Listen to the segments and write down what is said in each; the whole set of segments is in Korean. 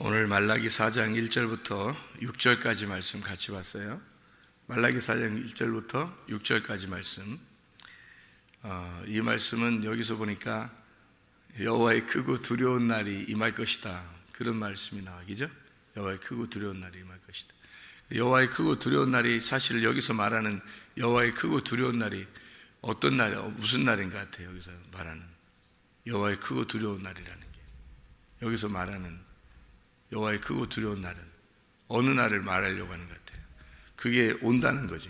오늘 말라기 4장 1절부터 6절까지 말씀 같이 봤어요. 말라기 4장 1절부터 6절까지 말씀. 이 말씀은 여기서 보니까 여호와의 크고 두려운 날이 임할 것이다, 그런 말씀이 나와기죠. 여호와의 크고 두려운 날이 임할 것이다. 여호와의 크고 두려운 날이, 사실 여기서 말하는 여호와의 크고 두려운 날이 어떤 날이, 무슨 날인 것 같아요. 여기서 말하는 여호와의 크고 두려운 날이라는 게, 여기서 말하는 여호와의 크고 두려운 날은 어느 날을 말하려고 하는 것 같아요. 그게 온다는 거지.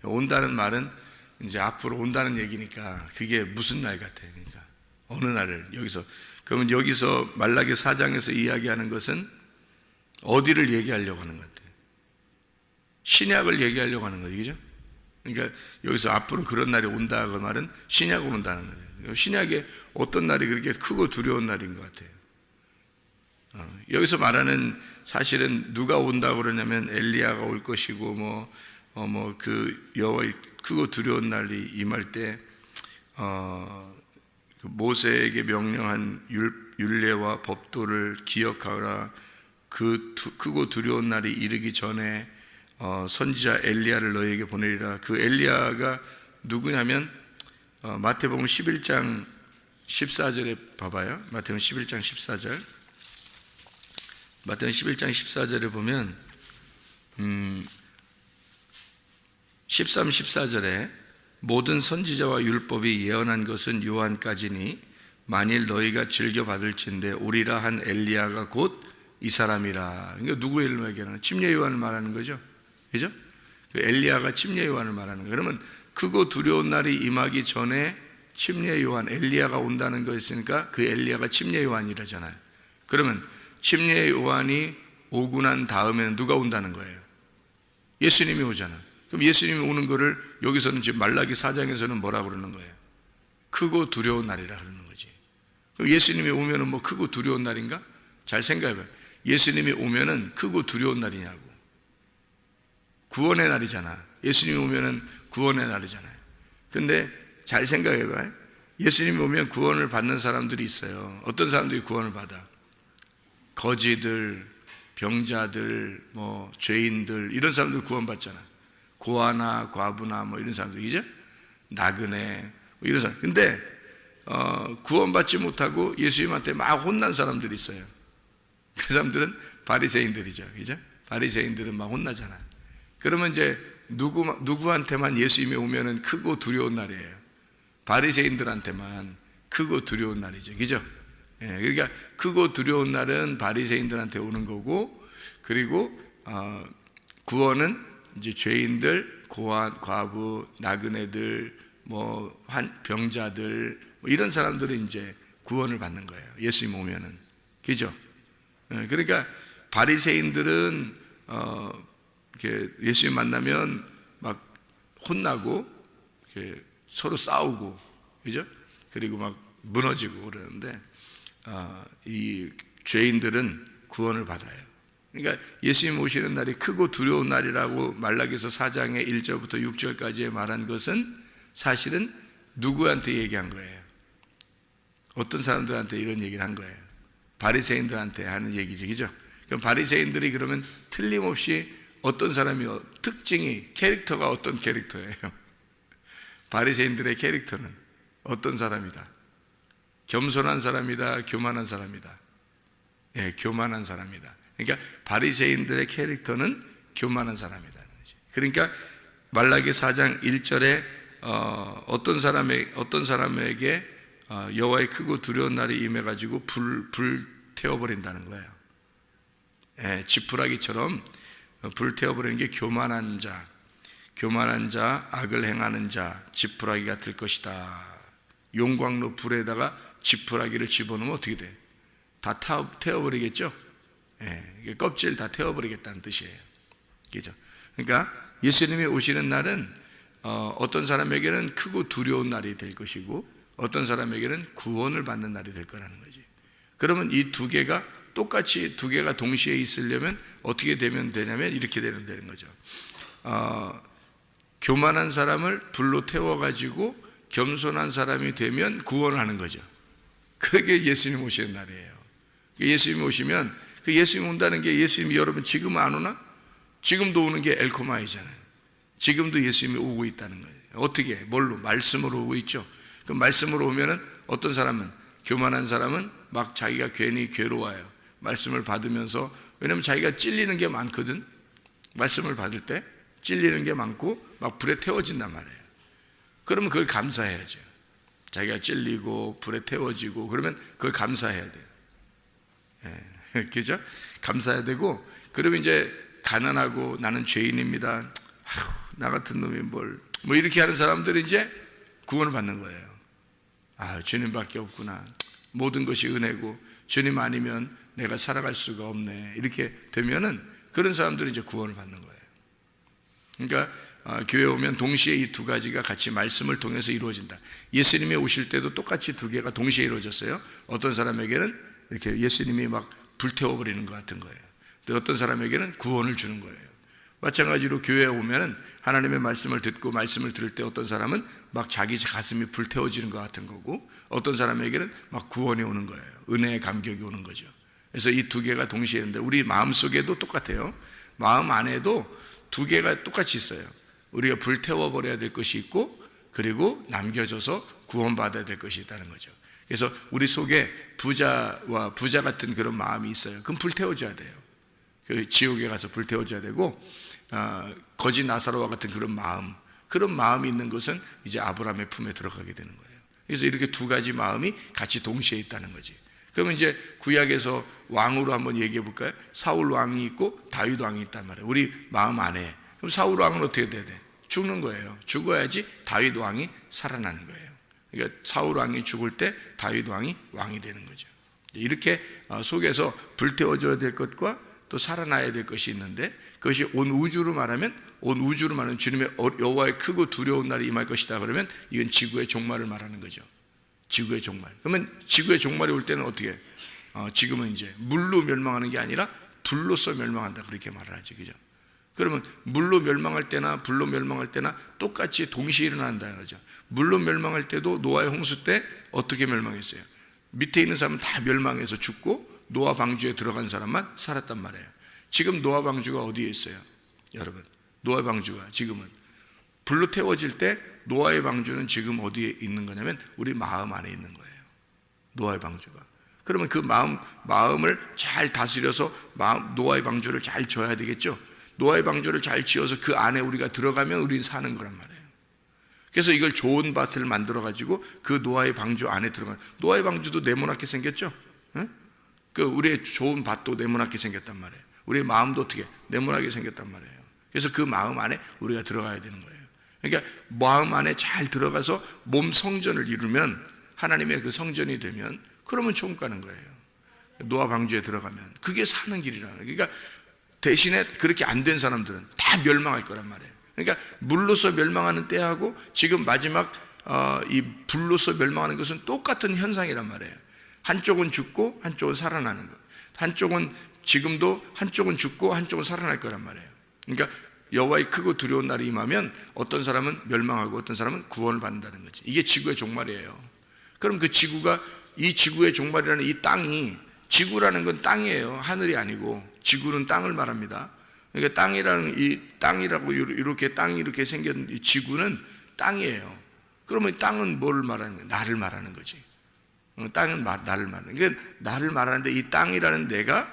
온다는 말은 이제 앞으로 온다는 얘기니까 그게 무슨 날 같아요. 그러니까 어느 날을 여기서, 그러면 여기서 말라기 4장에서 이야기하는 것은 어디를 얘기하려고 하는 것 같아요? 신약을 얘기하려고 하는 거죠, 그죠? 그러니까 여기서 앞으로 그런 날이 온다, 그 말은 신약으로 온다는 거예요. 신약에 어떤 날이 그렇게 크고 두려운 날인 것 같아요? 여기서 말하는, 사실은 누가 온다고 그러냐면 엘리야가 올 것이고 그 여호와의 크고 두려운 날이 임할 때 그 모세에게 명령한 율례와 법도를 기억하라. 그 크고 두려운 날이 이르기 전에 선지자 엘리야를 너희에게 보내리라. 그 엘리야가 누구냐면 마태복음 11장 14절에 봐봐요. 마태복음 11장 14절. 마태복음 11장 14절에 보면 13, 14절에 모든 선지자와 율법이 예언한 것은 요한까지니 만일 너희가 즐겨 받을진대 오리라 한 엘리야가 곧 이 사람이라. 그러니까 누구를 얘기하는? 침례 요한을 말하는 거죠, 그죠? 그 엘리야가 침례 요한을 말하는 거예요. 그러면 크고 두려운 날이 임하기 전에 침례 요한, 엘리야가 온다는 거였으니까 그 엘리야가 침례 요한이라잖아요. 그러면 침례 요한이 오고 난 다음에는 누가 온다는 거예요? 예수님이 오잖아. 그럼 예수님이 오는 거를 여기서는 지금 말라기 4장에서는 뭐라고 그러는 거예요? 크고 두려운 날이라 그러는 거지. 그럼 예수님이 오면은 뭐 크고 두려운 날인가? 잘 생각해봐요. 예수님이 오면은 크고 두려운 날이냐고. 구원의 날이잖아. 예수님이 오면은 구원의 날이잖아요. 근데 잘 생각해봐요. 예수님이 오면 구원을 받는 사람들이 있어요. 어떤 사람들이 구원을 받아? 거지들, 병자들, 죄인들, 이런 사람들 구원받잖아. 고아나 과부나 이런 사람들이죠. 나그네 이런 사람. 근데 구원받지 못하고 예수님한테 막 혼난 사람들이 있어요. 그 사람들은 바리새인들이죠, 그죠? 바리새인들은 막 혼나잖아. 그러면 이제 누구한테만 예수님이 오면은 크고 두려운 날이에요? 바리새인들한테만 크고 두려운 날이죠, 그죠? 예, 그러니까 크고 두려운 날은 바리새인들한테 오는 거고, 그리고 구원은 이제 죄인들, 고아, 과부, 나그네들, 병자들, 이런 사람들이 이제 구원을 받는 거예요. 예수님 오면은, 그죠? 예, 그러니까 바리새인들은 이렇게 예수님 만나면 막 혼나고 이렇게 서로 싸우고, 그죠? 그리고 막 무너지고 그러는데 이 죄인들은 구원을 받아요. 그러니까 예수님 오시는 날이 크고 두려운 날이라고 말라기서 4장의 1절부터 6절까지 말한 것은 사실은 누구한테 얘기한 거예요? 어떤 사람들한테 이런 얘기를 한 거예요? 바리새인들한테 하는 얘기죠, 그죠? 그럼 바리새인들이 그러면 틀림없이 어떤 사람이요? 특징이, 캐릭터가 어떤 캐릭터예요? 바리새인들의 캐릭터는 어떤 사람이다? 겸손한 사람이다, 교만한 사람이다? 예, 교만한 사람이다. 그러니까 바리새인들의 캐릭터는 교만한 사람이다는 거지. 그러니까 말라기 4장 1절에 어떤 사람에게 여호와의 크고 두려운 날이 임해가지고 불 태워버린다는 거예요. 예, 지푸라기처럼 불 태워버리는 게 교만한 자, 악을 행하는 자, 지푸라기가 될 것이다. 용광로 불에다가 지푸라기를 집어넣으면 어떻게 돼? 다 태워버리겠죠? 예, 껍질 다 태워버리겠다는 뜻이에요. 그죠? 그러니까 예수님이 오시는 날은 어떤 사람에게는 크고 두려운 날이 될 것이고, 어떤 사람에게는 구원을 받는 날이 될 거라는 거지. 그러면 이 두 개가 똑같이, 두 개가 동시에 있으려면 어떻게 되면 되냐면 이렇게 되는 거죠. 교만한 사람을 불로 태워가지고 겸손한 사람이 되면 구원을 하는 거죠. 그게 예수님 오시는 날이에요. 예수님 오시면 그 예수님 온다는 게 예수님이 여러분 지금 안 오나? 지금도 오는 게 엘코마이잖아요. 지금도 예수님이 오고 있다는 거예요. 어떻게? 뭘로? 말씀으로 오고 있죠. 그 말씀으로 오면은 어떤 사람은, 교만한 사람은 막 자기가 괜히 괴로워요. 말씀을 받으면서. 왜냐면 자기가 찔리는 게 많거든. 말씀을 받을 때 찔리는 게 많고 막 불에 태워진단 말이에요. 그러면 그걸 감사해야죠. 자기가 찔리고 불에 태워지고 그러면 그걸 감사해야 돼요. 예, 그죠? 감사해야 되고, 그러면 이제 가난하고 나는 죄인입니다. 나 같은 놈이 뭐 이렇게 하는 사람들이 이제 구원을 받는 거예요. 아, 주님밖에 없구나. 모든 것이 은혜고 주님 아니면 내가 살아갈 수가 없네. 이렇게 되면은 그런 사람들이 이제 구원을 받는 거예요. 그러니까 교회 오면 동시에 이 두 가지가 같이 말씀을 통해서 이루어진다. 예수님이 오실 때도 똑같이 두 개가 동시에 이루어졌어요. 어떤 사람에게는 이렇게 예수님이 막 불태워버리는 것 같은 거예요. 또 어떤 사람에게는 구원을 주는 거예요. 마찬가지로 교회에 오면은 하나님의 말씀을 듣고 말씀을 들을 때 어떤 사람은 막 자기 가슴이 불태워지는 것 같은 거고, 어떤 사람에게는 막 구원이 오는 거예요. 은혜의 감격이 오는 거죠. 그래서 이 두 개가 동시에 있는데 우리 마음 속에도 똑같아요. 마음 안에도 두 개가 똑같이 있어요. 우리가 불태워버려야 될 것이 있고, 그리고 남겨져서 구원받아야 될 것이 있다는 거죠. 그래서 우리 속에 부자와 부자 같은 그런 마음이 있어요. 그럼 불태워줘야 돼요. 그 지옥에 가서 불태워줘야 되고, 거지 나사로와 같은 그런 마음이 있는 것은 이제 아브라함의 품에 들어가게 되는 거예요. 그래서 이렇게 두 가지 마음이 같이 동시에 있다는 거지. 그러면 이제 구약에서 왕으로 한번 얘기해 볼까요? 사울 왕이 있고 다윗 왕이 있단 말이에요. 우리 마음 안에. 그럼 사울 왕은 어떻게 돼야 돼? 죽는 거예요. 죽어야지 다윗 왕이 살아나는 거예요. 그러니까 사울 왕이 죽을 때 다윗 왕이 왕이 되는 거죠. 이렇게 속에서 불태워져야 될 것과 또 살아나야 될 것이 있는데, 그것이 온 우주로 말하면 주님의 여호와의 크고 두려운 날이 임할 것이다. 그러면 이건 지구의 종말을 말하는 거죠. 지구의 종말. 그러면 지구의 종말이 올 때는 어떻게? 지금은 이제 물로 멸망하는 게 아니라 불로서 멸망한다. 그렇게 말을 하죠. 그죠? 그러면 물로 멸망할 때나 불로 멸망할 때나 똑같이 동시에 일어난다는 거죠. 물로 멸망할 때도 노아의 홍수 때 어떻게 멸망했어요? 밑에 있는 사람은 다 멸망해서 죽고 노아 방주에 들어간 사람만 살았단 말이에요. 지금 노아 방주가 어디에 있어요? 여러분, 노아 방주가 지금은 불로 태워질 때 노아의 방주는 지금 어디에 있는 거냐면 우리 마음 안에 있는 거예요. 노아의 방주가. 그러면 그 마음을 잘 다스려서 노아의 방주를 잘 지어야 되겠죠. 노아의 방주를 잘 지어서 그 안에 우리가 들어가면 우리는 사는 거란 말이에요. 그래서 이걸 좋은 밭을 만들어 가지고 그 노아의 방주 안에 들어가는, 노아의 방주도 네모나게 생겼죠. 응? 그 우리의 좋은 밭도 네모나게 생겼단 말이에요. 우리의 마음도 어떻게 네모나게 생겼단 말이에요. 그래서 그 마음 안에 우리가 들어가야 되는 거예요. 그러니까 마음 안에 잘 들어가서 몸 성전을 이루면, 하나님의 그 성전이 되면, 그러면 천국 가는 거예요. 노아 방주에 들어가면 그게 사는 길이라는 거예요. 그러니까 대신에 그렇게 안 된 사람들은 다 멸망할 거란 말이에요. 그러니까 물로서 멸망하는 때하고 지금 마지막 이 불로서 멸망하는 것은 똑같은 현상이란 말이에요. 한쪽은 죽고 한쪽은 살아나는 것. 한쪽은 지금도 한쪽은 죽고 한쪽은 살아날 거란 말이에요. 그러니까 여호와의 크고 두려운 날이 임하면 어떤 사람은 멸망하고 어떤 사람은 구원을 받는다는 거지. 이게 지구의 종말이에요. 그럼 그 지구가, 이 지구의 종말이라는 이 땅이, 지구라는 건 땅이에요. 하늘이 아니고 지구는 땅을 말합니다. 그러니까 땅이라고 이렇게 땅이 이렇게 생긴 이 지구는 땅이에요. 그러면 땅은 뭘 말하는 거예요? 나를 말하는 거지. 땅은 나를 말하는. 그러니까 나를 말하는데 이 땅이라는 내가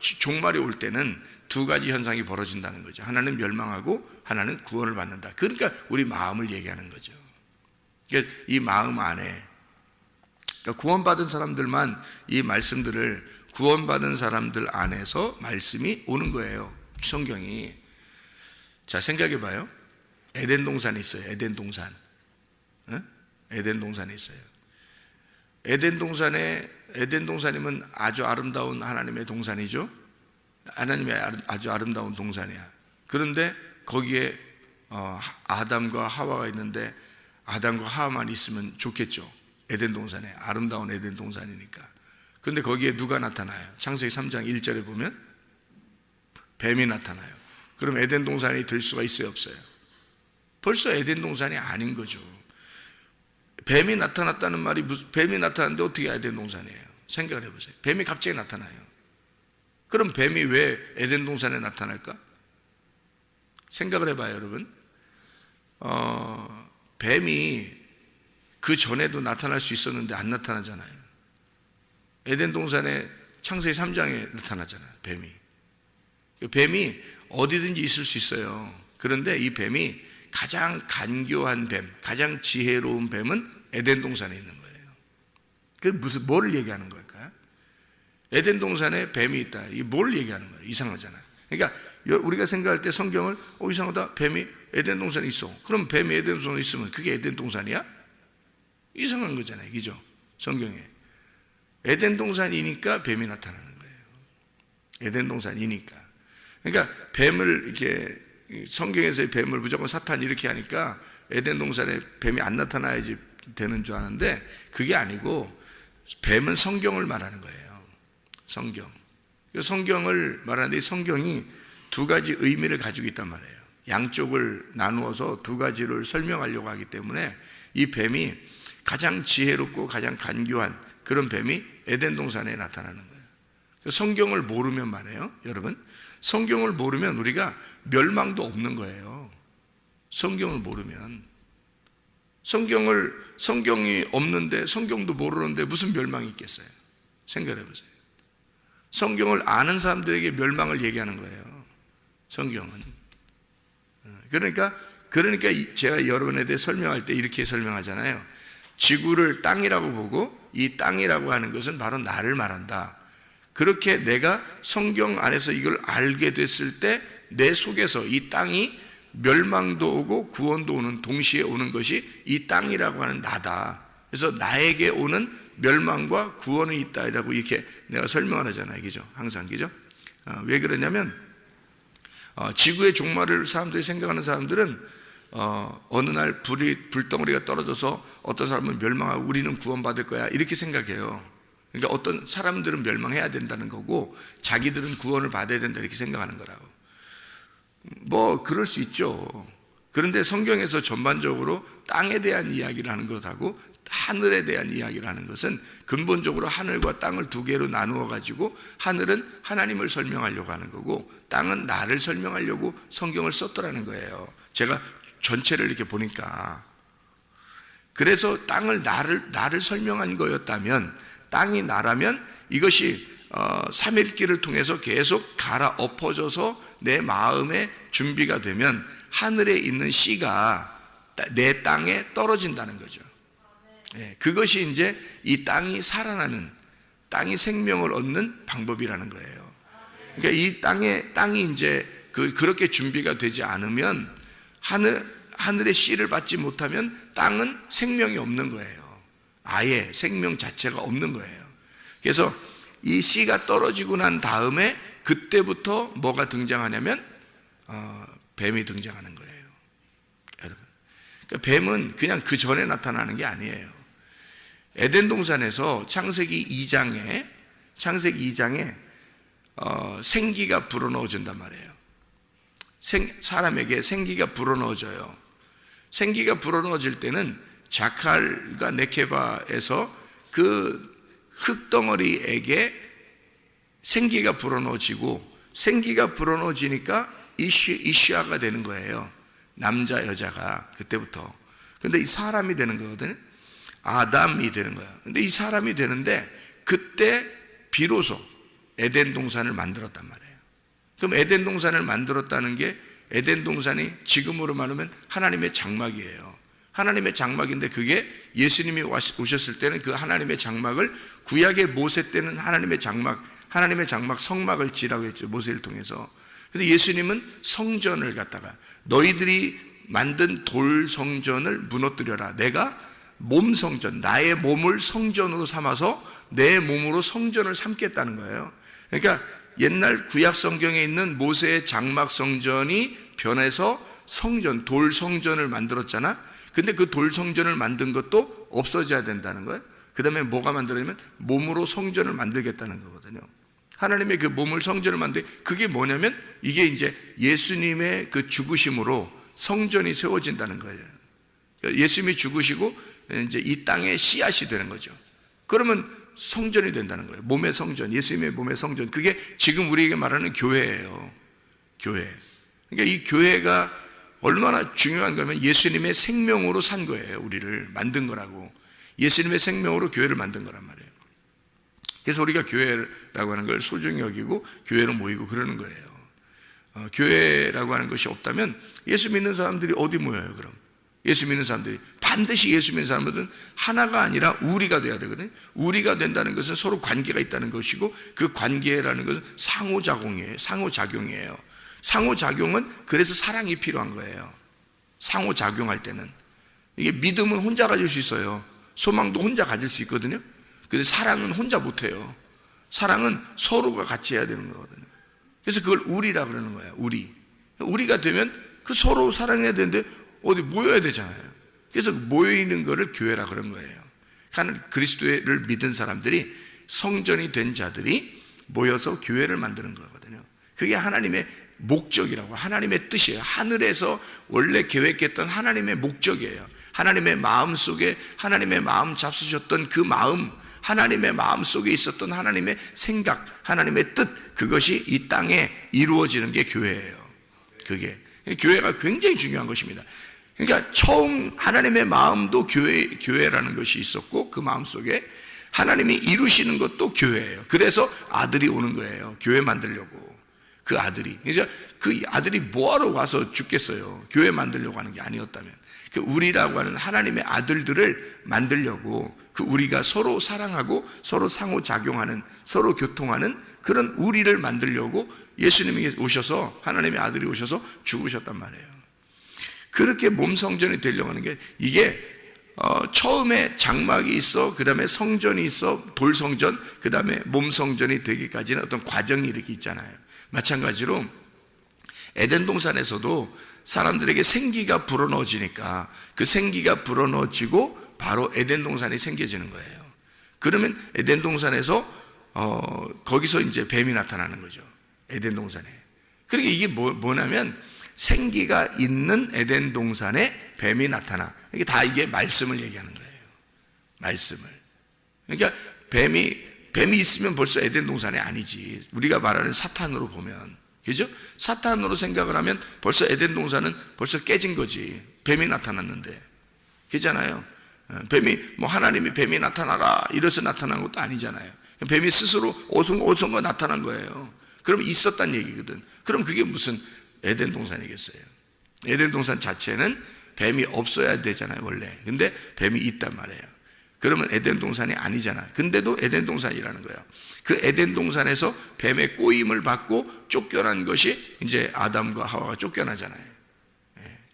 종말이 올 때는 두 가지 현상이 벌어진다는 거죠. 하나는 멸망하고 하나는 구원을 받는다. 그러니까 우리 마음을 얘기하는 거죠. 그러니까 이 마음 안에, 그러니까 구원받은 사람들만 이 말씀들을, 구원받은 사람들 안에서 말씀이 오는 거예요. 성경이. 자, 생각해 봐요. 에덴 동산이 있어요. 에덴 동산. 에덴 동산이 있어요. 에덴 동산이면 아주 아름다운 하나님의 동산이죠. 하나님의 아주 아름다운 동산이야. 그런데 거기에 아담과 하와가 있는데 아담과 하와만 있으면 좋겠죠. 에덴 동산에, 아름다운 에덴 동산이니까. 그런데 거기에 누가 나타나요? 창세기 3장 1절에 보면 뱀이 나타나요. 그럼 에덴 동산이 될 수가 있어요, 없어요? 벌써 에덴 동산이 아닌 거죠. 뱀이 나타났다는 말이, 뱀이 나타났는데 어떻게 에덴 동산이에요? 생각을 해보세요. 뱀이 갑자기 나타나요. 그럼 뱀이 왜 에덴 동산에 나타날까? 생각을 해봐요, 여러분. 뱀이 그 전에도 나타날 수 있었는데 안 나타나잖아요. 에덴 동산에 창세기 3장에 나타나잖아요, 뱀이. 뱀이 어디든지 있을 수 있어요. 그런데 이 뱀이 가장 간교한 뱀, 가장 지혜로운 뱀은 에덴 동산에 있는 거예요. 그 뭐를 얘기하는 걸까요? 에덴 동산에 뱀이 있다. 이게 뭘 얘기하는 거예요? 이상하잖아요. 그러니까 우리가 생각할 때 성경을 이상하다. 뱀이 에덴 동산에 있어. 그럼 뱀이 에덴 동산에 있으면 그게 에덴 동산이야? 이상한 거잖아요. 그죠? 성경에. 에덴 동산이니까 뱀이 나타나는 거예요. 에덴 동산이니까. 그러니까 뱀을 이렇게 성경에서의 뱀을 무조건 사탄 이렇게 하니까 에덴 동산에 뱀이 안 나타나야지 되는 줄 아는데 그게 아니고 뱀은 성경을 말하는 거예요. 성경. 성경을 말하는데 이 성경이 두 가지 의미를 가지고 있단 말이에요. 양쪽을 나누어서 두 가지를 설명하려고 하기 때문에 이 뱀이 가장 지혜롭고 가장 간교한 그런 뱀이 에덴 동산에 나타나는 거예요. 성경을 모르면 말이에요, 여러분. 성경을 모르면 우리가 멸망도 없는 거예요. 성경을 모르면. 성경이 없는데 성경도 모르는데 무슨 멸망이 있겠어요? 생각해 보세요. 성경을 아는 사람들에게 멸망을 얘기하는 거예요. 성경은. 그러니까 제가 여러분에 대해 설명할 때 이렇게 설명하잖아요. 지구를 땅이라고 보고 이 땅이라고 하는 것은 바로 나를 말한다. 그렇게 내가 성경 안에서 이걸 알게 됐을 때 내 속에서 이 땅이 멸망도 오고 구원도 오는 동시에 오는 것이 이 땅이라고 하는 나다. 그래서 나에게 오는 멸망과 구원이 있다라고 이렇게 내가 설명을 하잖아요. 그죠? 항상. 그죠? 왜 그러냐면 지구의 종말을 사람들이 생각하는 사람들은 어느 날 불덩어리가 떨어져서 어떤 사람은 멸망하고 우리는 구원받을 거야 이렇게 생각해요. 그러니까 어떤 사람들은 멸망해야 된다는 거고 자기들은 구원을 받아야 된다 이렇게 생각하는 거라고. 뭐 그럴 수 있죠. 그런데 성경에서 전반적으로 땅에 대한 이야기를 하는 것하고 하늘에 대한 이야기를 하는 것은 근본적으로 하늘과 땅을 두 개로 나누어 가지고 하늘은 하나님을 설명하려고 하는 거고 땅은 나를 설명하려고 성경을 썼더라는 거예요. 제가 전체를 이렇게 보니까. 그래서 땅을 나를 설명한 거였다면, 땅이 나라면 이것이 3일기를 통해서 계속 갈아엎어져서 내 마음에 준비가 되면 하늘에 있는 씨가 내 땅에 떨어진다는 거죠. 그것이 이제 이 땅이 살아나는, 땅이 생명을 얻는 방법이라는 거예요. 그러니까 이 땅이 이제 그렇게 준비가 되지 않으면 하늘의 씨를 받지 못하면 땅은 생명이 없는 거예요. 아예 생명 자체가 없는 거예요. 그래서 이 씨가 떨어지고 난 다음에 그때부터 뭐가 등장하냐면 뱀이 등장하는 거예요. 여러분, 그러니까 뱀은 그냥 그 전에 나타나는 게 아니에요. 에덴 동산에서 창세기 2장에 생기가 불어넣어진단 말이에요. 사람에게 생기가 불어넣어져요. 생기가 불어넣어질 때는 자칼과 네케바에서 그 흙덩어리에게 생기가 불어넣어지고 생기가 불어넣어지니까 이슈아가 되는 거예요. 남자 여자가 그때부터. 그런데 이 사람이 되는 거거든요. 아담이 되는 거예요. 근데 이 사람이 되는데 그때 비로소 에덴 동산을 만들었단 말이에요. 그럼 에덴 동산을 만들었다는 게 에덴 동산이 지금으로 말하면 하나님의 장막이에요. 하나님의 장막인데 그게 예수님이 오셨을 때는 그 하나님의 장막을 구약의 모세 때는 하나님의 장막 성막을 지라고 했죠. 모세를 통해서. 근데 예수님은 성전을 갖다가 너희들이 만든 돌 성전을 무너뜨려라. 내가 몸 성전, 나의 몸을 성전으로 삼아서 내 몸으로 성전을 삼겠다는 거예요. 그러니까 옛날 구약 성경에 있는 모세의 장막 성전이 변해서 성전, 돌 성전을 만들었잖아. 근데 그 돌 성전을 만든 것도 없어져야 된다는 거예요. 그 다음에 뭐가 만들어지면 몸으로 성전을 만들겠다는 거거든요. 하나님의 그 몸을 성전을 그게 뭐냐면 이게 이제 예수님의 그 죽으심으로 성전이 세워진다는 거예요. 예수님이 죽으시고 이제 이 땅의 씨앗이 되는 거죠. 그러면 성전이 된다는 거예요. 몸의 성전, 예수님의 몸의 성전. 그게 지금 우리에게 말하는 교회예요. 교회. 그러니까 이 교회가 얼마나 중요한 거면 예수님의 생명으로 산 거예요. 우리를 만든 거라고. 예수님의 생명으로 교회를 만든 거란 말이에요. 그래서 우리가 교회라고 하는 걸 소중히 여기고 교회로 모이고 그러는 거예요. 교회라고 하는 것이 없다면 예수 믿는 사람들이 어디 모여요? 그럼 예수 믿는 사람들이 반드시 예수 믿는 사람들은 하나가 아니라 우리가 돼야 되거든요. 우리가 된다는 것은 서로 관계가 있다는 것이고, 그 관계라는 것은 상호작용이에요. 상호작용은 그래서 사랑이 필요한 거예요. 상호작용할 때는. 이게 믿음은 혼자 가질 수 있어요. 소망도 혼자 가질 수 있거든요. 근데 사랑은 혼자 못해요. 사랑은 서로가 같이 해야 되는 거거든요. 그래서 그걸 우리라 그러는 거예요. 우리가 되면 그 서로 사랑해야 되는데 어디 모여야 되잖아요. 그래서 모여있는 거를 교회라 그런 거예요. 하나님 그리스도를 믿은 사람들이, 성전이 된 자들이 모여서 교회를 만드는 거거든요. 그게 하나님의 목적이라고, 하나님의 뜻이에요. 하늘에서 원래 계획했던 하나님의 목적이에요. 하나님의 마음 속에 하나님의 마음 잡수셨던 그 마음, 하나님의 마음 속에 있었던 하나님의 생각, 하나님의 뜻, 그것이 이 땅에 이루어지는 게 교회예요. 그게 교회가 굉장히 중요한 것입니다. 그러니까 처음 하나님의 마음도 교회라는 것이 있었고, 그 마음 속에 하나님이 이루시는 것도 교회예요. 그래서 아들이 오는 거예요. 교회 만들려고. 그 아들이. 그래서 그 아들이 뭐하러 와서 죽겠어요? 교회 만들려고 하는 게 아니었다면. 그 우리라고 하는 하나님의 아들들을 만들려고, 그 우리가 서로 사랑하고 서로 상호작용하는, 서로 교통하는 그런 우리를 만들려고 예수님이 오셔서, 하나님의 아들이 오셔서 죽으셨단 말이에요. 그렇게 몸 성전이 되려고 하는 게, 이게 처음에 장막이 있어, 그 다음에 성전이 있어, 돌성전, 그 다음에 몸 성전이 되기까지는 어떤 과정이 이렇게 있잖아요. 마찬가지로 에덴 동산에서도 사람들에게 생기가 불어넣어지니까 그 생기가 불어넣어지고 바로 에덴 동산이 생겨지는 거예요. 그러면 에덴 동산에서 거기서 이제 뱀이 나타나는 거죠. 에덴 동산에. 그러니까 이게 뭐냐면 생기가 있는 에덴 동산에 뱀이 나타나. 이게 다 이게 말씀을 얘기하는 거예요. 말씀을. 그러니까 뱀이 있으면 벌써 에덴 동산이 아니지. 우리가 말하는 사탄으로 보면, 그죠? 사탄으로 생각을 하면 벌써 에덴 동산은 벌써 깨진 거지. 뱀이 나타났는데, 그렇잖아요. 뱀이 하나님이 뱀이 나타나라 이래서 나타난 것도 아니잖아요. 뱀이 스스로 오성거 나타난 거예요. 그럼 있었단 얘기거든. 그럼 그게 무슨 에덴 동산이겠어요? 에덴 동산 자체는 뱀이 없어야 되잖아요, 원래. 근데 뱀이 있단 말이에요. 그러면 에덴 동산이 아니잖아. 근데도 에덴 동산이라는 거예요. 그 에덴 동산에서 뱀의 꼬임을 받고 쫓겨난 것이 이제 아담과 하와가 쫓겨나잖아요.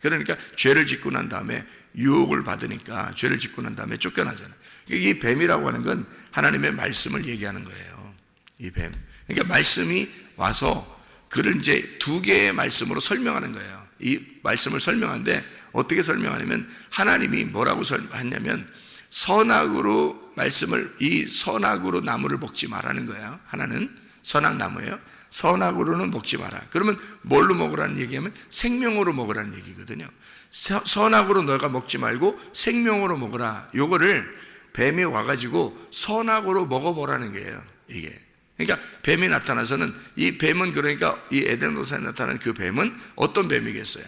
그러니까 죄를 짓고 난 다음에 유혹을 받으니까 죄를 짓고 난 다음에 쫓겨나잖아요. 이 뱀이라고 하는 건 하나님의 말씀을 얘기하는 거예요. 이 뱀. 그러니까 말씀이 와서 그를 이제 두 개의 말씀으로 설명하는 거예요. 이 말씀을 설명하는데 어떻게 설명하냐면, 하나님이 뭐라고 설명하냐면, 선악으로 말씀을, 이 선악으로 나무를 먹지 말라는 거예요. 하나는 선악나무예요. 선악으로는 먹지 마라. 그러면 뭘로 먹으라는 얘기하면 생명으로 먹으라는 얘기거든요. 선악으로 너가 먹지 말고 생명으로 먹으라. 요거를 뱀이 와가지고 선악으로 먹어보라는 거예요. 이게. 그러니까 뱀이 나타나서는, 이 뱀은, 그러니까 이 에덴 동산에 나타나는 그 뱀은 어떤 뱀이겠어요?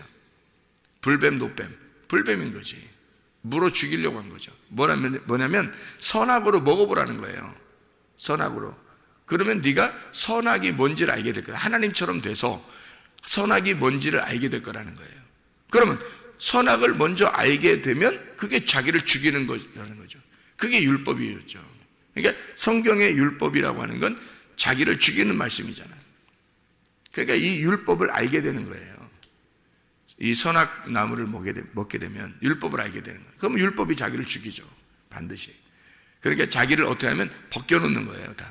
불뱀, 노뱀, 불뱀인 거지. 물어 죽이려고 한 거죠. 뭐냐면 선악으로 먹어보라는 거예요. 선악으로. 그러면 네가 선악이 뭔지를 알게 될 거야. 하나님처럼 돼서 선악이 뭔지를 알게 될 거라는 거예요. 그러면 선악을 먼저 알게 되면 그게 자기를 죽이는 거라는 거죠. 그게 율법이었죠. 그러니까 성경의 율법이라고 하는 건 자기를 죽이는 말씀이잖아요. 그러니까 이 율법을 알게 되는 거예요. 이 선악 나무를 먹게 되면 율법을 알게 되는 거예요. 그럼 율법이 자기를 죽이죠. 반드시. 그러니까 자기를 어떻게 하면 벗겨놓는 거예요. 다.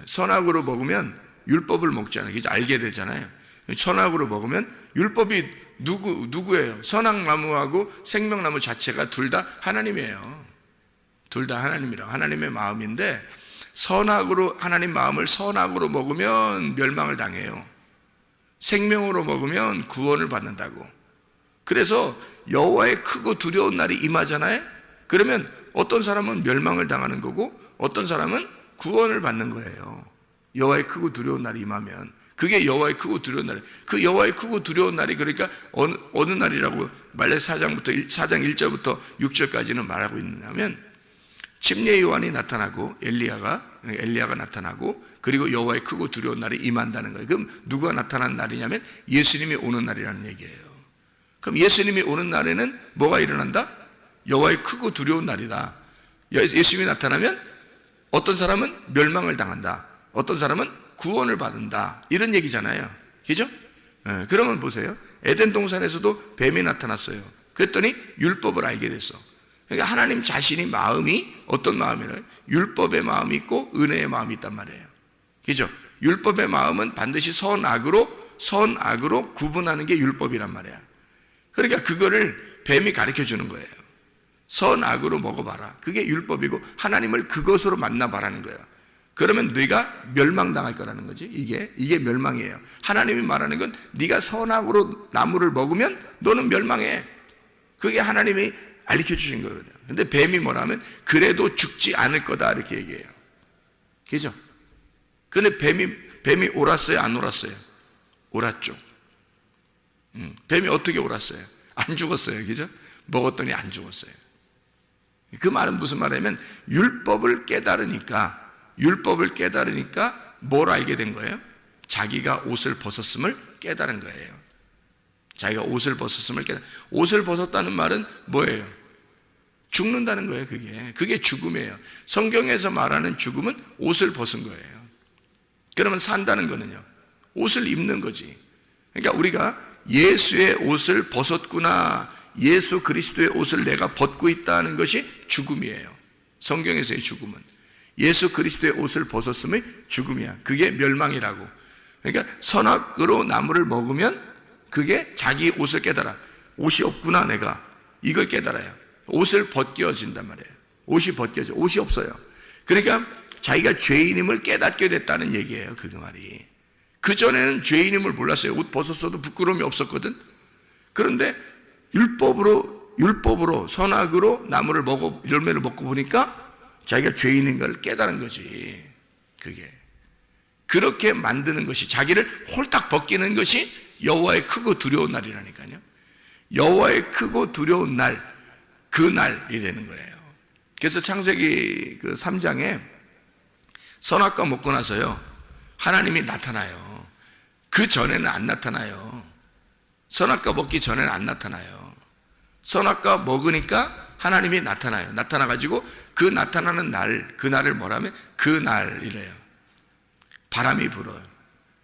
선악으로 먹으면 율법을 먹잖아요. 이제 알게 되잖아요. 선악으로 먹으면 율법이 누구예요? 선악나무하고 생명나무 자체가 둘 다 하나님이에요. 둘 다 하나님이라고. 하나님의 마음인데, 선악으로, 하나님 마음을 선악으로 먹으면 멸망을 당해요. 생명으로 먹으면 구원을 받는다고. 그래서 여호와의 크고 두려운 날이 임하잖아요. 그러면 어떤 사람은 멸망을 당하는 거고 어떤 사람은 구원을 받는 거예요. 여호와의 크고 두려운 날이 임하면. 그게 여호와의 크고 두려운 날이에요. 그 여호와의 크고 두려운 날이 그러니까 어느 날이라고 말라기 4장 1절부터 6절까지는 말하고 있느냐면 침례 요한이 나타나고 엘리야가 나타나고 그리고 여호와의 크고 두려운 날이 임한다는 거예요. 그럼 누가 나타난 날이냐면 예수님이 오는 날이라는 얘기예요. 그럼 예수님이 오는 날에는 뭐가 일어난다? 여호와의 크고 두려운 날이다. 예수님이 나타나면 어떤 사람은 멸망을 당한다. 어떤 사람은 구원을 받는다. 이런 얘기잖아요. 그죠? 그러면 보세요. 에덴 동산에서도 뱀이 나타났어요. 그랬더니 율법을 알게 됐어. 그러니까 하나님 자신이 마음이 어떤 마음이래요? 율법의 마음이 있고 은혜의 마음이 있단 말이에요. 그죠? 율법의 마음은 반드시 선악으로 구분하는 게 율법이란 말이야. 그러니까 그거를 뱀이 가르쳐 주는 거예요. 선악으로 먹어봐라. 그게 율법이고 하나님을 그것으로 만나봐라는 거예요. 그러면 네가 멸망당할 거라는 거지. 이게 멸망이에요. 하나님이 말하는 건 네가 선악으로 나무를 먹으면 너는 멸망해. 그게 하나님이 알려 주신 거거든요. 근데 뱀이 뭐라면 그래도 죽지 않을 거다 이렇게 얘기해요. 그죠? 근데 뱀이 옳았어요? 안 옳았어요? 옳았죠. 뱀이 어떻게 옳았어요? 안 죽었어요. 그죠? 먹었더니 안 죽었어요. 그 말은 무슨 말이냐면 율법을 깨달으니까 뭘 알게 된 거예요? 자기가 옷을 벗었음을 깨달은 거예요. 자기가 옷을 벗었음을 옷을 벗었다는 말은 뭐예요? 죽는다는 거예요. 그게 죽음이에요. 성경에서 말하는 죽음은 옷을 벗은 거예요. 그러면 산다는 거는요, 옷을 입는 거지. 그러니까 우리가 예수의 옷을 벗었구나, 예수 그리스도의 옷을 내가 벗고 있다는 것이 죽음이에요. 성경에서의 죽음은 예수 그리스도의 옷을 벗었음의 죽음이야. 그게 멸망이라고. 그러니까 선악으로 나무를 먹으면 그게 자기 옷을 깨달아. 옷이 없구나 내가. 이걸 깨달아요. 옷을 벗겨진단 말이에요. 옷이 벗겨져. 옷이 없어요. 그러니까 자기가 죄인임을 깨닫게 됐다는 얘기예요. 그 말이. 그전에는 죄인임을 몰랐어요. 옷 벗었어도 부끄러움이 없었거든. 그런데 율법으로 선악으로 나무를 열매를 먹고 보니까 자기가 죄인인 걸 깨달은 거지. 그렇게 만드는 것이, 자기를 홀딱 벗기는 것이 여호와의 크고 두려운 날이라니까요. 여호와의 크고 두려운 날, 그 날이 되는 거예요. 그래서 창세기 3장에 선악과 먹고 나서요, 하나님이 나타나요. 그 전에는 안 나타나요. 선악과 먹기 전에는 안 나타나요. 선악과 먹으니까 하나님이 나타나요. 나타나가지고 그 나타나는 날, 그 날을 뭐라면 그 날이래요. 바람이 불어요.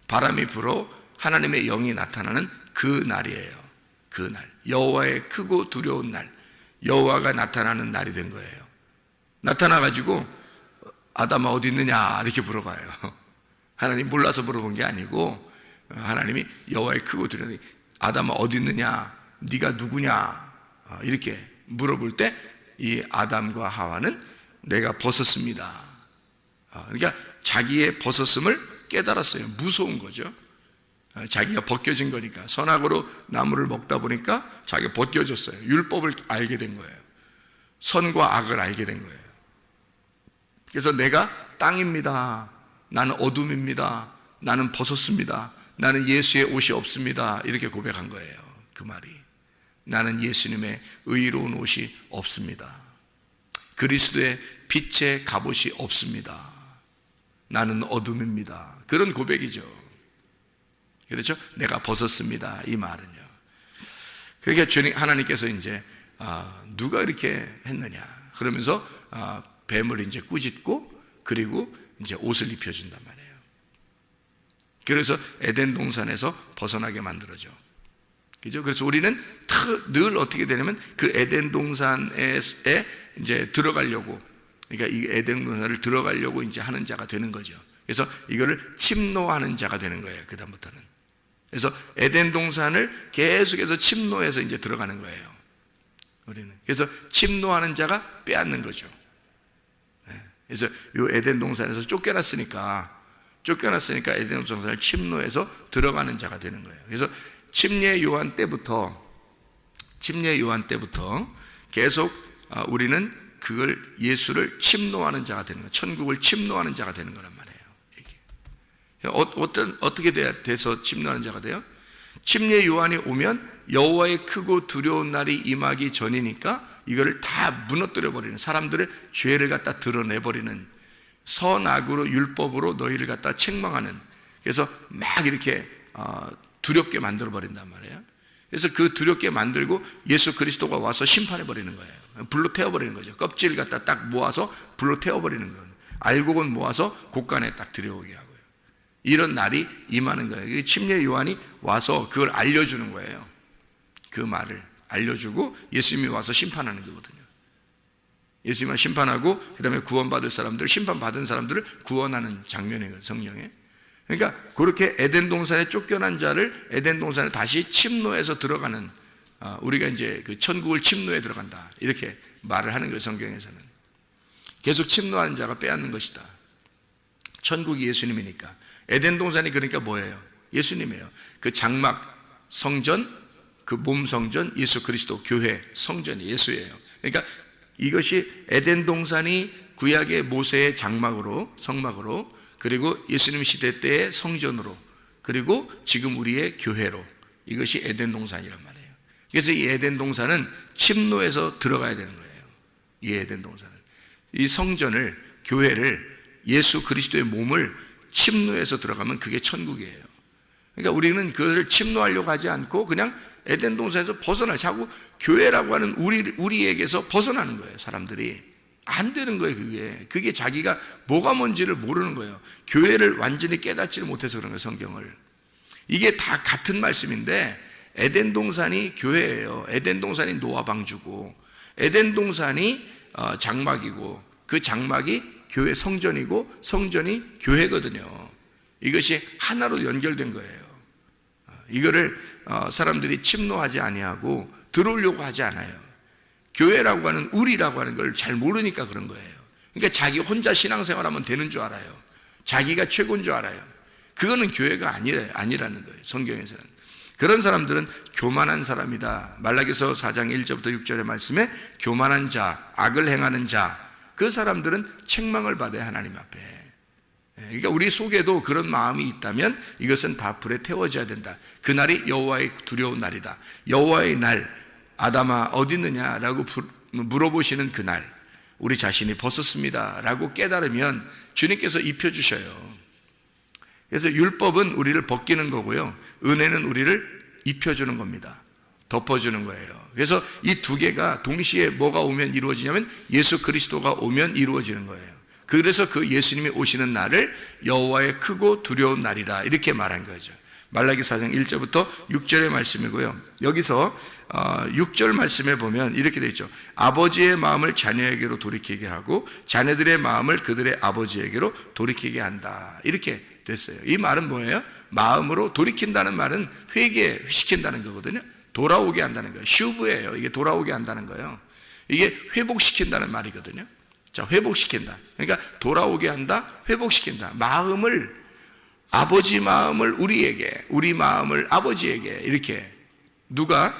바람이 불어 하나님의 영이 나타나는 그 날이에요. 그 날, 여호와의 크고 두려운 날, 여호와가 나타나는 날이 된 거예요. 나타나가지고 아담아 어디 있느냐 이렇게 물어봐요. 하나님 몰라서 물어본 게 아니고 하나님이 여호와의 크고 두려운 날, 아담아 어디 있느냐, 네가 누구냐 이렇게 물어볼 때 이 아담과 하와는 내가 벗었습니다. 그러니까 자기의 벗었음을 깨달았어요. 무서운 거죠. 자기가 벗겨진 거니까. 선악으로 나무를 먹다 보니까 자기가 벗겨졌어요. 율법을 알게 된 거예요. 선과 악을 알게 된 거예요. 그래서 내가 땅입니다. 나는 어둠입니다. 나는 벗었습니다. 나는 예수의 옷이 없습니다. 이렇게 고백한 거예요. 그 말이. 나는 예수님의 의로운 옷이 없습니다. 그리스도의 빛의 갑옷이 없습니다. 나는 어둠입니다. 그런 고백이죠. 그렇죠? 내가 벗었습니다. 이 말은요. 그러니까 하나님께서 이제 누가 이렇게 했느냐 그러면서 뱀을 이제 꾸짖고 그리고 이제 옷을 입혀준단 말이에요. 그래서 에덴 동산에서 벗어나게 만들어져. 그죠? 그래서 우리는 늘 어떻게 되냐면 그 에덴 동산에 이제 들어가려고, 그러니까 이 에덴 동산을 들어가려고 이제 하는 자가 되는 거죠. 그래서 이거를 침노하는 자가 되는 거예요. 그다음부터는. 그래서 에덴 동산을 계속해서 침노해서 이제 들어가는 거예요. 우리는. 그래서 침노하는 자가 빼앗는 거죠. 그래서 이 에덴 동산에서 쫓겨났으니까 에덴 동산을 침노해서 들어가는 자가 되는 거예요. 그래서 침례 요한 때부터 계속 우리는 그걸 예수를 침노하는 자가 되는 거예요. 천국을 침노하는 자가 되는 거란 말이에요. 이게. 어떻게 돼서 침노하는 자가 돼요? 침례 요한이 오면 여호와의 크고 두려운 날이 임하기 전이니까 이거를 다 무너뜨려 버리는, 사람들의 죄를 갖다 드러내버리는, 선악으로 율법으로 너희를 갖다 책망하는, 그래서 막 이렇게 두렵게 만들어 버린단 말이에요. 그래서 그 두렵게 만들고 예수 그리스도가 와서 심판해 버리는 거예요. 불로 태워 버리는 거죠. 껍질 갖다 딱 모아서 불로 태워 버리는 거예요. 알곡은 모아서 곳간에 딱 들여오게 하고요. 이런 날이 임하는 거예요. 침례 요한이 와서 그걸 알려주는 거예요. 그 말을 알려주고 예수님이 와서 심판하는 거거든요. 예수님을 심판하고 그 다음에 구원받을 사람들, 심판받은 사람들을 구원하는 장면이에요. 성령에. 그러니까 그렇게 에덴 동산에 쫓겨난 자를 에덴 동산에 다시 침노해서 들어가는, 우리가 이제 그 천국을 침노해 들어간다, 이렇게 말을 하는 거예요. 성경에서는 계속 침노하는 자가 빼앗는 것이다. 천국이 예수님이니까. 에덴 동산이 그러니까 뭐예요? 예수님이에요. 그 장막 성전, 그 몸 성전, 예수 그리스도 교회 성전이 예수예요. 그러니까 이것이 에덴 동산이 구약의 모세의 장막으로, 성막으로, 그리고 예수님 시대 때의 성전으로, 그리고 지금 우리의 교회로, 이것이 에덴 동산이란 말이에요. 그래서 이 에덴 동산은 침노해서 들어가야 되는 거예요. 이 에덴 동산은 이 성전을, 교회를, 예수 그리스도의 몸을 침노해서 들어가면 그게 천국이에요. 그러니까 우리는 그것을 침노하려고 하지 않고 그냥 에덴 동산에서 자꾸 교회라고 하는 우리에게서 벗어나는 거예요. 사람들이 안 되는 거예요. 그게 자기가 뭐가 뭔지를 모르는 거예요. 교회를 완전히 깨닫지를 못해서 그런 거예요. 성경을. 이게 다 같은 말씀인데 에덴 동산이 교회예요. 에덴 동산이 노아 방주고, 에덴 동산이 장막이고, 그 장막이 교회 성전이고, 성전이 교회거든요. 이것이 하나로 연결된 거예요. 이거를 사람들이 침노하지 아니하고 들어오려고 하지 않아요. 교회라고 하는, 우리라고 하는 걸 잘 모르니까 그런 거예요. 그러니까 자기 혼자 신앙생활하면 되는 줄 알아요. 자기가 최고인 줄 알아요. 그거는 교회가 아니라는 거예요. 성경에서는. 그런 사람들은 교만한 사람이다. 말라기서 4장 1절부터 6절의 말씀에 교만한 자, 악을 행하는 자, 그 사람들은 책망을 받아야 하나님 앞에. 그러니까 우리 속에도 그런 마음이 있다면 이것은 다 불에 태워져야 된다. 그날이 여호와의 두려운 날이다. 여호와의 날, 아담아 어디 있느냐라고 물어보시는 그날, 우리 자신이 벗었습니다 라고 깨달으면 주님께서 입혀주셔요. 그래서 율법은 우리를 벗기는 거고요, 은혜는 우리를 입혀주는 겁니다. 덮어주는 거예요. 그래서 이 두 개가 동시에 뭐가 오면 이루어지냐면 예수 그리스도가 오면 이루어지는 거예요. 그래서 그 예수님이 오시는 날을 여호와의 크고 두려운 날이라 이렇게 말한 거죠. 말라기 4장 1절부터 6절의 말씀이고요. 여기서 6절 말씀에 보면 이렇게 되어 있죠. 아버지의 마음을 자녀에게로 돌이키게 하고 자녀들의 마음을 그들의 아버지에게로 돌이키게 한다, 이렇게 됐어요. 이 말은 뭐예요? 마음으로 돌이킨다는 말은 회개시킨다는 거거든요. 돌아오게 한다는 거예요. 슈브예요. 이게 돌아오게 한다는 거예요. 이게 회복시킨다는 말이거든요. 자, 회복시킨다. 그러니까 돌아오게 한다, 회복시킨다. 마음을, 아버지 마음을 우리에게, 우리 마음을 아버지에게, 이렇게. 누가?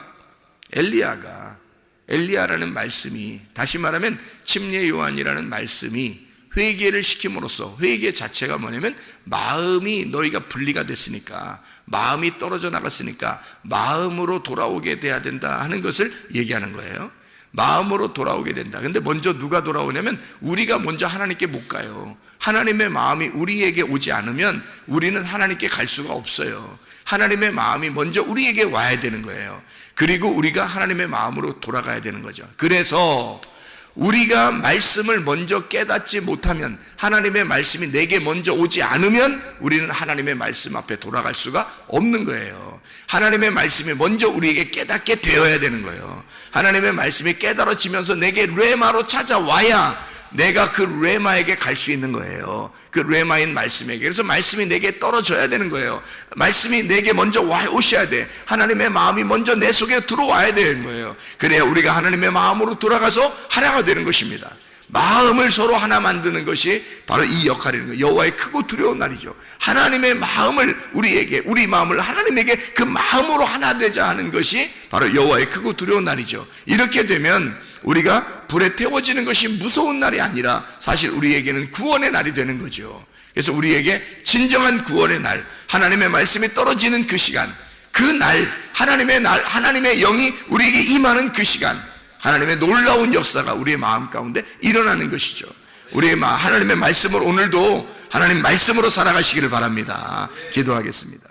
엘리야라는 말씀이, 다시 말하면 침례 요한이라는 말씀이 회개를 시킴으로써, 회개 자체가 뭐냐면 마음이, 너희가 분리가 됐으니까, 마음이 떨어져 나갔으니까 마음으로 돌아오게 돼야 된다 하는 것을 얘기하는 거예요. 마음으로 돌아오게 된다. 근데 먼저 누가 돌아오냐면 우리가 먼저 하나님께 못 가요. 하나님의 마음이 우리에게 오지 않으면 우리는 하나님께 갈 수가 없어요. 하나님의 마음이 먼저 우리에게 와야 되는 거예요. 그리고 우리가 하나님의 마음으로 돌아가야 되는 거죠. 그래서 우리가 말씀을 먼저 깨닫지 못하면, 하나님의 말씀이 내게 먼저 오지 않으면 우리는 하나님의 말씀 앞에 돌아갈 수가 없는 거예요. 하나님의 말씀이 먼저 우리에게 깨닫게 되어야 되는 거예요. 하나님의 말씀이 깨달아지면서 내게 레마로 찾아와야 내가 그 레마에게 갈 수 있는 거예요. 그 레마인 말씀에게. 그래서 말씀이 내게 떨어져야 되는 거예요. 말씀이 내게 먼저 오셔야 돼. 하나님의 마음이 먼저 내 속에 들어와야 되는 거예요. 그래야 우리가 하나님의 마음으로 돌아가서 하나가 되는 것입니다. 마음을 서로 하나 만드는 것이 바로 이 역할인 거예요. 여호와의 크고 두려운 날이죠. 하나님의 마음을 우리에게, 우리 마음을 하나님에게 그 마음으로 하나 되자 하는 것이 바로 여호와의 크고 두려운 날이죠. 이렇게 되면 우리가 불에 태워지는 것이 무서운 날이 아니라 사실 우리에게는 구원의 날이 되는 거죠. 그래서 우리에게 진정한 구원의 날, 하나님의 말씀이 떨어지는 그 시간, 그 날, 하나님의 날, 하나님의 영이 우리에게 임하는 그 시간, 하나님의 놀라운 역사가 우리의 마음 가운데 일어나는 것이죠. 우리의 하나님의 말씀을 오늘도 하나님 말씀으로 살아가시기를 바랍니다. 기도하겠습니다.